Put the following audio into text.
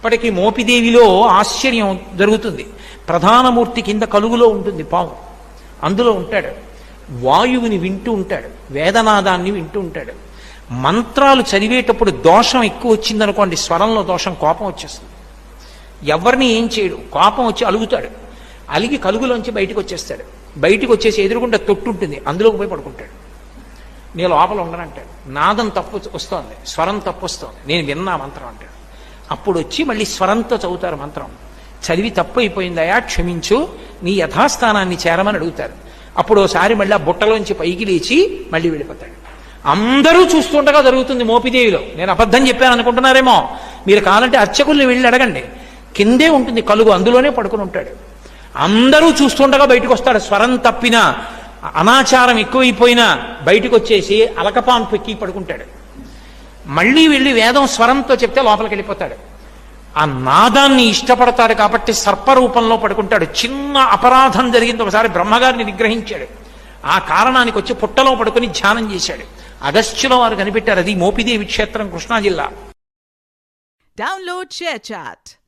అప్పటికి మోపిదేవిలో ఆశ్చర్యం జరుగుతుంది. ప్రధానమూర్తి కింద కలుగులో ఉంటుంది పాము, అందులో ఉంటాడు. వాయువుని వింటూ ఉంటాడు, వేదనాదాన్ని వింటూ ఉంటాడు. మంత్రాలు చదివేటప్పుడు దోషం ఎక్కువ వచ్చిందనుకోండి, స్వరంలో దోషం, కోపం వచ్చేస్తుంది. ఎవరిని ఏం చేయడు, కోపం వచ్చి అలుగుతాడు. అలిగి కలుగులోంచి బయటకు వచ్చేస్తాడు. బయటకు వచ్చేసి ఎదురుకుండా తొట్టు ఉంటుంది, అందులోకి పోయి పడుకుంటాడు. నేను లోపల ఉండనంటాడు. నాదం తప్పు వస్తోంది, స్వరం తప్పు వస్తోంది, నేను విన్నా మంత్రం అంటాడు. అప్పుడు వచ్చి మళ్ళీ స్వరంతో చదువుతారు మంత్రం. చదివి తప్పు అయిపోయిందయా, క్షమించు, నీ యథాస్థానాన్ని చేరమని అడుగుతారు. అప్పుడు ఒకసారి మళ్ళీ ఆ బుట్టలోంచి పైకి లేచి మళ్ళీ వెళ్ళిపోతాడు. అందరూ చూస్తుండగా జరుగుతుంది మోపిదేవిలో. నేను అబద్ధం చెప్పాను అనుకుంటున్నారేమో, మీరు కావాలంటే అర్చకుల్ని వెళ్ళి అడగండి. కిందే ఉంటుంది కలుగు, అందులోనే పడుకుని ఉంటాడు. అందరూ చూస్తుండగా బయటకు వస్తాడు. స్వరం తప్పినా, అనాచారం ఎక్కువైపోయినా బయటకు వచ్చేసి అలకపాన్ పెక్కి పడుకుంటాడు. మళ్ళీ వెళ్ళి వేదం స్వరంతో చెప్తే లోపలికి వెళ్ళిపోతాడు. ఆ నాదాన్ని ఇష్టపడతాడు కాబట్టి సర్పరూపంలో పడుకుంటాడు. చిన్న అపరాధం జరిగింది, ఒకసారి బ్రహ్మగారిని నిగ్రహించాడు. ఆ కారణానికి వచ్చి పుట్టలో పడుకుని ధ్యానం చేశాడు. అగస్త్యుల వారు కనిపెట్టారు. అది మోపిదేవి క్షేత్రం, కృష్ణా జిల్లా. Download ShareChat.